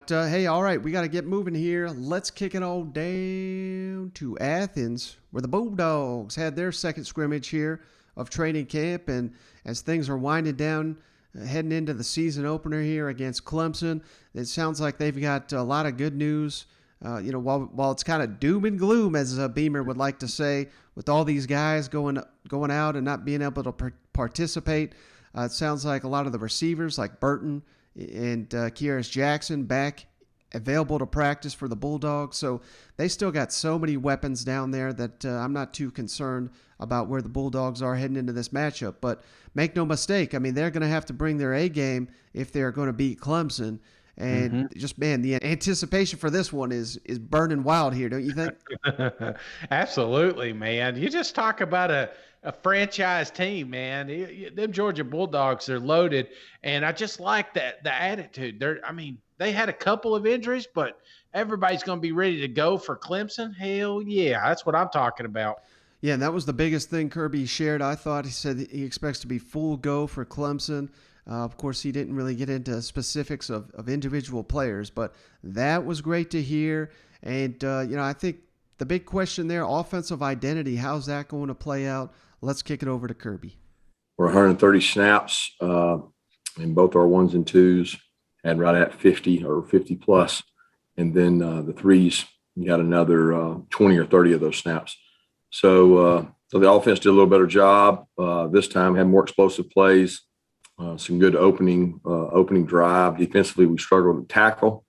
Hey, all right, we got to get moving here. Let's kick it all down to Athens, where the Bulldogs had their second scrimmage here of training camp. And as things are winding down, heading into the season opener here against Clemson, it sounds like they've got a lot of good news. While it's kind of doom and gloom, as Beamer would like to say, with all these guys going out and not being able to participate, it sounds like a lot of the receivers, like Burton and Keiris Jackson, back available to practice for the Bulldogs. So they still got so many weapons down there that I'm not too concerned about where the Bulldogs are heading into this matchup. But make no mistake, I mean, they're going to have to bring their A game if they're going to beat Clemson. And just, man, the anticipation for this one is burning wild here, don't you think? Absolutely, man. You just talk about a franchise team, man. Them Georgia Bulldogs are loaded, and I just like the attitude. They had a couple of injuries, but everybody's going to be ready to go for Clemson. Hell yeah, that's what I'm talking about. Yeah, and that was the biggest thing Kirby shared. I thought he said he expects to be full go for Clemson. Of course, he didn't really get into specifics of individual players, but that was great to hear. And, I think the big question there, offensive identity, how's that going to play out? Let's kick it over to Kirby. We're 130 snaps in both our ones and twos, had right at 50 or 50 plus. And then the threes, you got another 20 or 30 of those snaps. So the offense did a little better job this time, had more explosive plays. Some good opening drive. Defensively, we struggled to tackle,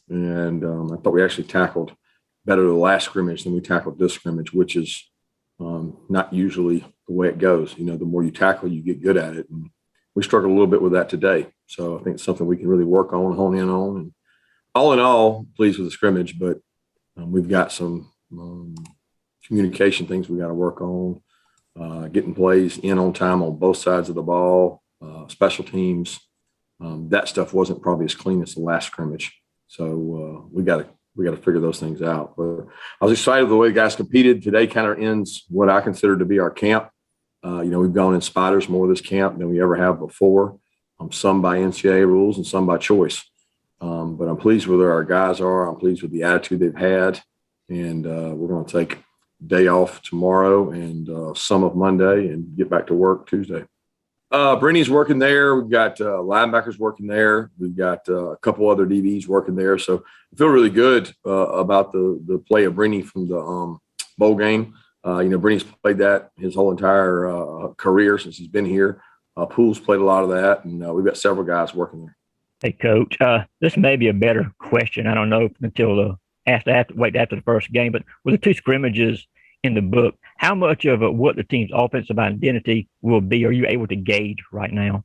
and I thought we actually tackled better the last scrimmage than we tackled this scrimmage, which is not usually the way it goes. The more you tackle, you get good at it, and we struggled a little bit with that today. So I think it's something we can really work on, hone in on, and all in all, pleased with the scrimmage. But we've got some communication things we got to work on, getting plays in on time on both sides of the ball. Special teams, that stuff wasn't probably as clean as the last scrimmage. So we got to figure those things out. But I was excited the way the guys competed. Today kind of ends what I consider to be our camp. We've gone in spiders more this camp than we ever have before. Some by NCAA rules and some by choice. But I'm pleased with where our guys are. I'm pleased with the attitude they've had. And we're going to take day off tomorrow and some of Monday and get back to work Tuesday. Brittany's working there. We've got linebackers working there. We've got a couple other DBs working there. So I feel really good about the play of Brittany from the bowl game. Brittany's played that his whole entire career since he's been here. Poole's played a lot of that, and we've got several guys working there. Hey, Coach, this may be a better question. I don't know until after the first game, but with the two scrimmages in the book, how much of what the team's offensive identity will be are you able to gauge right now?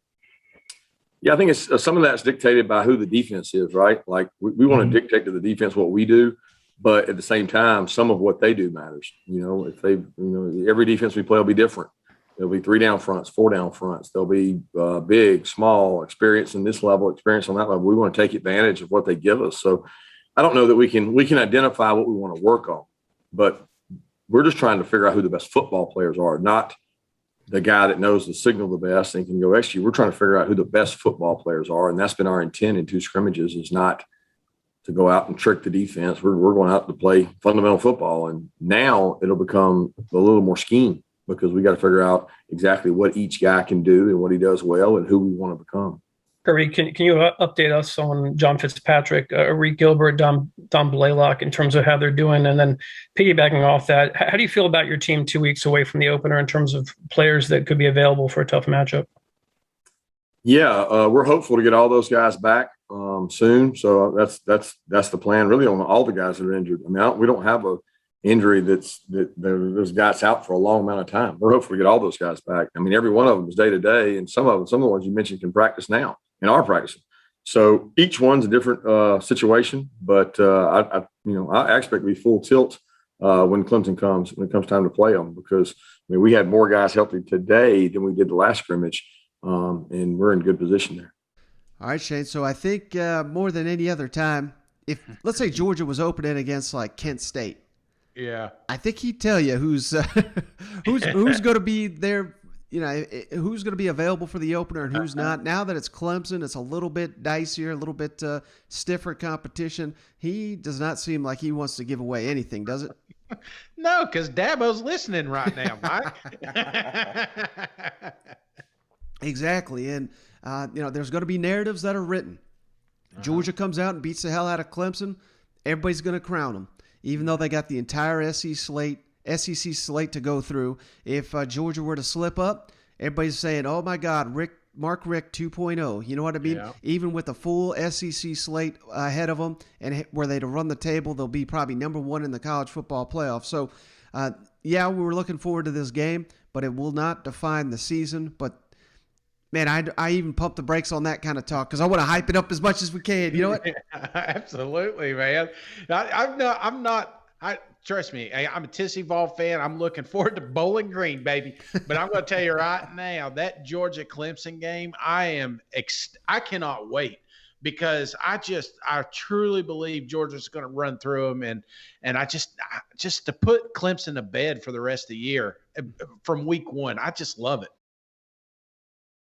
Yeah, I think it's some of that's dictated by who the defense is, right? Like we want to dictate to the defense what we do, but at the same time, some of what they do matters. If every defense we play will be different. There'll be 3 down fronts, 4 down fronts. There'll be big, small, experience in this level, experience on that level. We want to take advantage of what they give us. So I don't know that we can identify what we want to work on, but we're just trying to figure out who the best football players are, not the guy that knows the signal the best and can go execute. We're trying to figure out who the best football players are, and that's been our intent in two scrimmages, is not to go out and trick the defense. We're going out to play fundamental football, and now it'll become a little more scheme because we got to figure out exactly what each guy can do and what he does well and who we want to become. Kirby, can you update us on John Fitzpatrick, Reed Gilbert, Don Blaylock in terms of how they're doing? And then piggybacking off that, how do you feel about your team 2 weeks away from the opener in terms of players that could be available for a tough matchup? Yeah, we're hopeful to get all those guys back soon. So that's the plan, really, on all the guys that are injured. I mean, we don't have a injury there's guys out for a long amount of time. We're hopeful to get all those guys back. I mean, every one of them is day to day, and some of the ones you mentioned can practice now and are practicing. So each one's a different situation, but I expect to be full tilt when Clemson comes, when it comes time to play them, because we had more guys healthy today than we did the last scrimmage, and we're in good position there. All right, Shane. So I think more than any other time, if let's say Georgia was opening against like Kent State, yeah, I think he'd tell you who's going to be there, who's going to be available for the opener and who's not. Now that it's Clemson, it's a little bit dicier, a little bit stiffer competition. He does not seem like he wants to give away anything, does it? No, because Dabo's listening right now, Mike. Exactly. And, there's going to be narratives that are written. Georgia comes out and beats the hell out of Clemson. Everybody's going to crown them, even though they got the entire SEC slate to go through. If Georgia were to slip up, everybody's saying, oh, my God, Mark Richt 2.0. You know what I mean? Yeah. Even with the full SEC slate ahead of them and were they to run the table, they'll be probably number one in the college football playoff. So, we were looking forward to this game, but it will not define the season. But, man, I even pump the brakes on that kind of talk because I want to hype it up as much as we can. You know what? Absolutely, man. Trust me, I'm a Tennessee Vol fan. I'm looking forward to Bowling Green, baby. But I'm going to tell you right now, that Georgia Clemson game, I cannot wait because I truly believe Georgia's going to run through them, and I just to put Clemson to bed for the rest of the year from week one, I just love it.